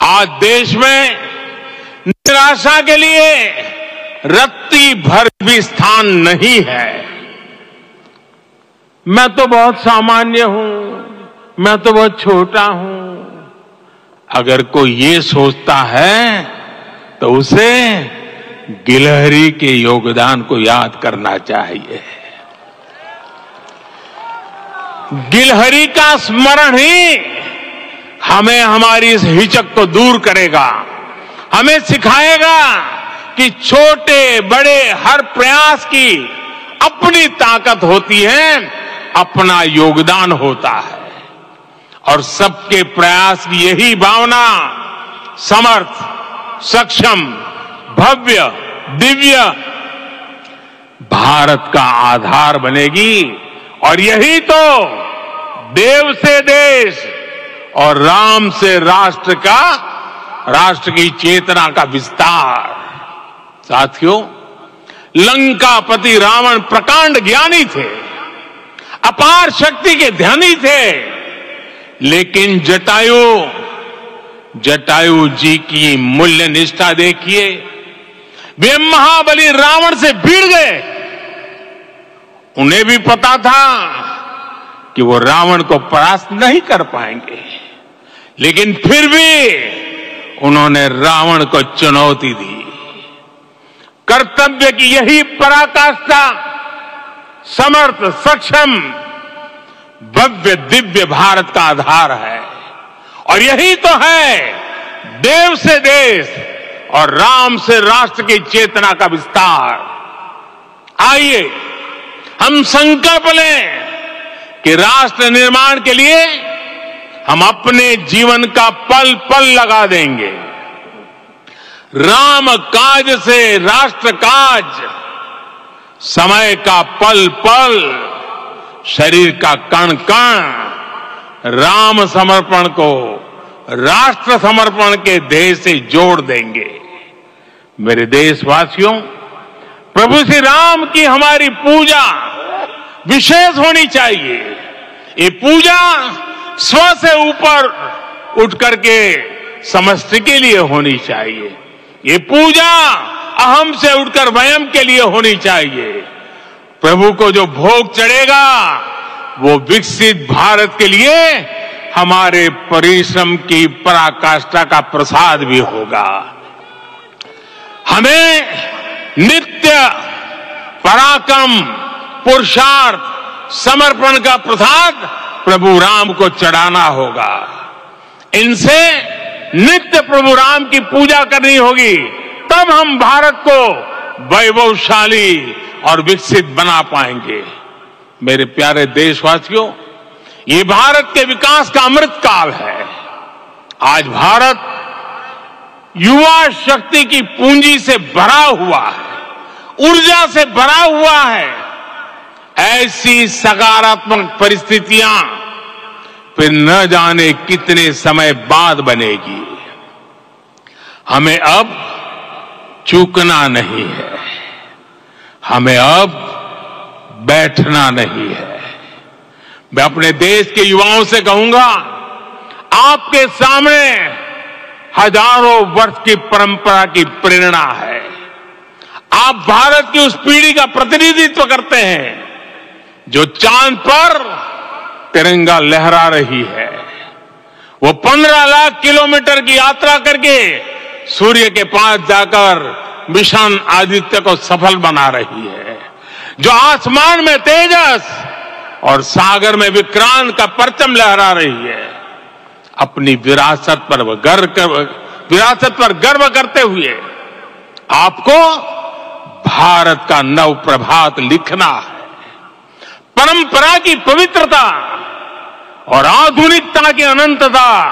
आज देश में निराशा के लिए रत्ती भर भी स्थान नहीं है। मैं तो बहुत सामान्य हूं, मैं तो बहुत छोटा हूं। अगर कोई ये सोचता है तो उसे गिलहरी के योगदान को याद करना चाहिए। गिलहरी का स्मरण ही हमें हमारी इस हिचक को दूर करेगा, हमें सिखाएगा कि छोटे बड़े हर प्रयास की अपनी ताकत होती है, अपना योगदान होता है। और सबके प्रयास की यही भावना समर्थ, सक्षम, भव्य, दिव्य भारत का आधार बनेगी। और यही तो देव से देश और राम से राष्ट्र की चेतना का विस्तार। साथियों, लंकापति रावण प्रकांड ज्ञानी थे, अपार शक्ति के धनी थे, लेकिन जटायु जी की मूल्य निष्ठा देखिए। वे महाबली रावण से भिड़ गए। उन्हें भी पता था कि वो रावण को परास्त नहीं कर पाएंगे, लेकिन फिर भी उन्होंने रावण को चुनौती दी। कर्तव्य की यही पराकाष्ठा समर्थ, सक्षम, भव्य, दिव्य भारत का आधार है। और यही तो है देव से देश और राम से राष्ट्र की चेतना का विस्तार। आइए हम संकल्प लें कि राष्ट्र निर्माण के लिए हम अपने जीवन का पल पल लगा देंगे। राम काज से राष्ट्र काज, समय का पल पल, शरीर का कण कण राम समर्पण को राष्ट्र समर्पण के ध्येय से जोड़ देंगे। मेरे देशवासियों, प्रभु श्री राम की हमारी पूजा विशेष होनी चाहिए। ये पूजा स्व से ऊपर उठ करके समष्टि के लिए होनी चाहिए। ये पूजा अहम से उठकर वयम के लिए होनी चाहिए। प्रभु को जो भोग चढ़ेगा वो विकसित भारत के लिए हमारे परिश्रम की पराकाष्ठा का प्रसाद भी होगा। हमें नित्य पराक्रम, पुरुषार्थ, समर्पण का प्रसाद प्रभु राम को चढ़ाना होगा। इनसे नित्य प्रभु राम की पूजा करनी होगी, तब हम भारत को वैभवशाली और विकसित बना पाएंगे। मेरे प्यारे देशवासियों, ये भारत के विकास का अमृत काल है। आज भारत युवा शक्ति की पूंजी से भरा हुआ है, ऊर्जा से भरा हुआ है। ऐसी सकारात्मक परिस्थितियां फिर न जाने कितने समय बाद बनेगी। हमें अब चूकना नहीं है, हमें अब बैठना नहीं है। मैं अपने देश के युवाओं से कहूंगा, आपके सामने हजारों वर्ष की परंपरा की प्रेरणा है। आप भारत की उस पीढ़ी का प्रतिनिधित्व करते हैं जो चांद पर तिरंगा लहरा रही है। वो 15 लाख किलोमीटर की यात्रा करके सूर्य के पास जाकर मिशन आदित्य को सफल बना रही है। जो आसमान में तेजस और सागर में विक्रांत का परचम लहरा रही है। अपनी विरासत पर गर्व करते हुए आपको भारत का नव प्रभात लिखना है। परंपरा की पवित्रता और आधुनिकता की अनंतता,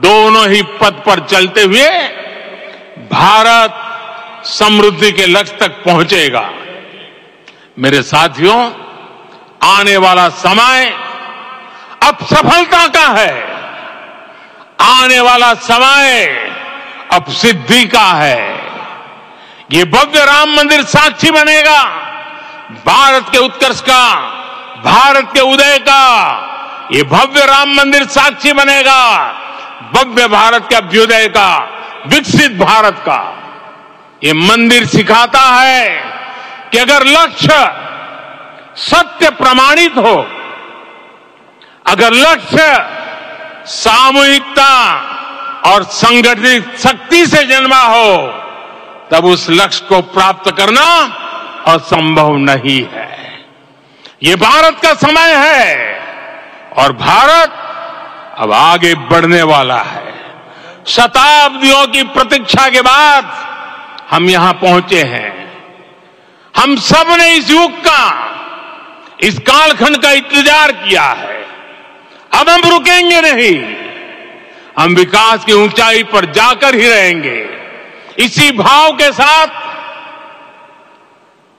दोनों ही पथ पर चलते हुए भारत समृद्धि के लक्ष्य तक पहुंचेगा। मेरे साथियों, आने वाला समय अब सफलता का है। आने वाला समय अब सिद्धि का है। ये भव्य राम मंदिर साक्षी बनेगा भारत के उत्कर्ष का, भारत के उदय का। ये भव्य राम मंदिर साक्षी बनेगा भव्य भारत के अभ्युदय का, विकसित भारत का। ये मंदिर सिखाता है कि अगर लक्ष्य सत्य प्रमाणित हो, अगर लक्ष्य सामूहिकता और संगठित शक्ति से जन्मा हो, तब उस लक्ष्य को प्राप्त करना असंभव नहीं है। ये भारत का समय है और भारत अब आगे बढ़ने वाला है। शताब्दियों की प्रतीक्षा के बाद हम यहां पहुंचे हैं। हम सब ने इस युग का, इस कालखंड का इंतजार किया है। अब हम रुकेंगे नहीं, हम विकास की ऊंचाई पर जाकर ही रहेंगे। इसी भाव के साथ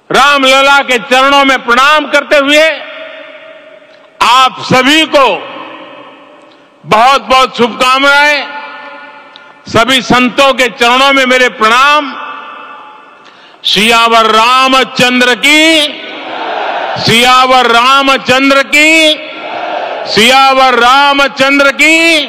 रामलला के चरणों में प्रणाम करते हुए आप सभी को बहुत बहुत शुभकामनाएं। सभी संतों के चरणों में मेरे प्रणाम। सियावर रामचंद्र की, सियावर रामचंद्र की, सियावर रामचंद्र की।